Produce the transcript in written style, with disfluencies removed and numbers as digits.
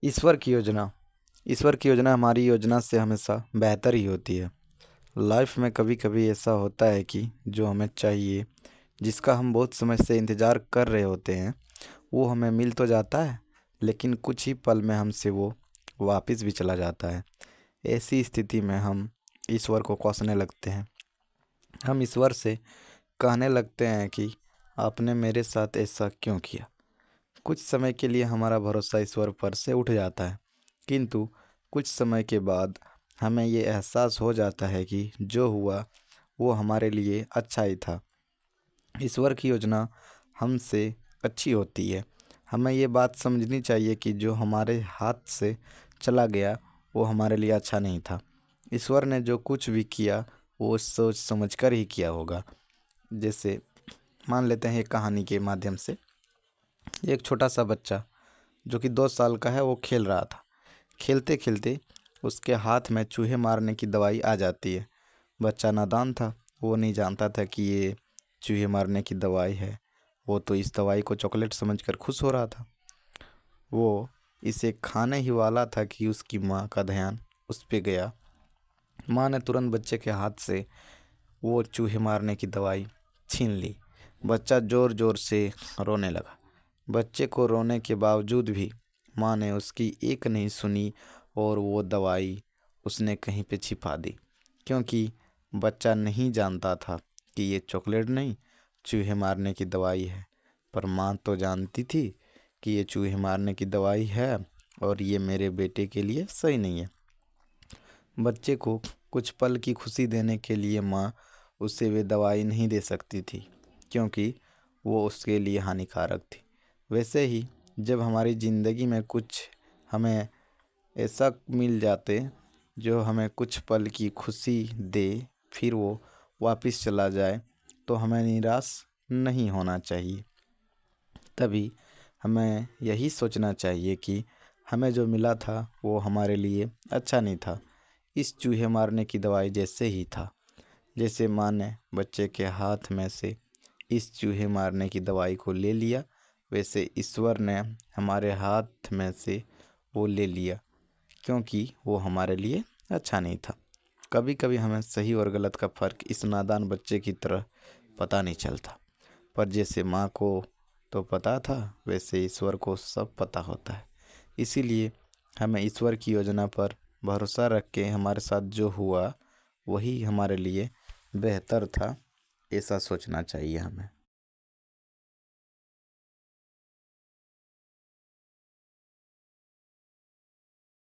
ईश्वर की योजना हमारी योजना से हमेशा बेहतर ही होती है। लाइफ में कभी कभी ऐसा होता है कि जो हमें चाहिए, जिसका हम बहुत समय से इंतज़ार कर रहे होते हैं, वो हमें मिल तो जाता है, लेकिन कुछ ही पल में हमसे वो वापस भी चला जाता है। ऐसी स्थिति में हम ईश्वर को कोसने लगते हैं। हम ईश्वर से कहने लगते हैं कि आपने मेरे साथ ऐसा क्यों किया। कुछ समय के लिए हमारा भरोसा ईश्वर पर से उठ जाता है, किंतु कुछ समय के बाद हमें ये एहसास हो जाता है कि जो हुआ वो हमारे लिए अच्छा ही था। ईश्वर की योजना हमसे अच्छी होती है। हमें ये बात समझनी चाहिए कि जो हमारे हाथ से चला गया वो हमारे लिए अच्छा नहीं था। ईश्वर ने जो कुछ भी किया वो सोच समझ कर ही किया होगा। जैसे मान लेते हैं एक कहानी के माध्यम से, एक छोटा सा बच्चा जो कि 2 साल का है, वो खेल रहा था। खेलते खेलते उसके हाथ में चूहे मारने की दवाई आ जाती है। बच्चा नादान था, वो नहीं जानता था कि ये चूहे मारने की दवाई है। वो तो इस दवाई को चॉकलेट समझकर खुश हो रहा था। वो इसे खाने ही वाला था कि उसकी माँ का ध्यान उस पे गया। माँ ने तुरंत बच्चे के हाथ से वो चूहे मारने की दवाई छीन ली। बच्चा ज़ोर ज़ोर से रोने लगा। बच्चे को रोने के बावजूद भी माँ ने उसकी एक नहीं सुनी और वो दवाई उसने कहीं पे छिपा दी, क्योंकि बच्चा नहीं जानता था कि ये चॉकलेट नहीं, चूहे मारने की दवाई है। पर माँ तो जानती थी कि ये चूहे मारने की दवाई है और ये मेरे बेटे के लिए सही नहीं है। बच्चे को कुछ पल की खुशी देने के लिए माँ उसे वे दवाई नहीं दे सकती थी, क्योंकि वो उसके लिए हानिकारक थी। वैसे ही जब हमारी ज़िंदगी में कुछ हमें ऐसा मिल जाते जो हमें कुछ पल की खुशी दे, फिर वो वापस चला जाए, तो हमें निराश नहीं होना चाहिए। तभी हमें यही सोचना चाहिए कि हमें जो मिला था वो हमारे लिए अच्छा नहीं था। इस चूहे मारने की दवाई जैसे ही था, जैसे माँ ने बच्चे के हाथ में से इस चूहे मारने की दवाई को ले लिया, वैसे ईश्वर ने हमारे हाथ में से वो ले लिया, क्योंकि वो हमारे लिए अच्छा नहीं था। कभी कभी हमें सही और गलत का फ़र्क इस नादान बच्चे की तरह पता नहीं चलता, पर जैसे माँ को तो पता था, वैसे ईश्वर को सब पता होता है। इसीलिए हमें ईश्वर की योजना पर भरोसा रख के हमारे साथ जो हुआ वही हमारे लिए बेहतर था, ऐसा सोचना चाहिए हमें।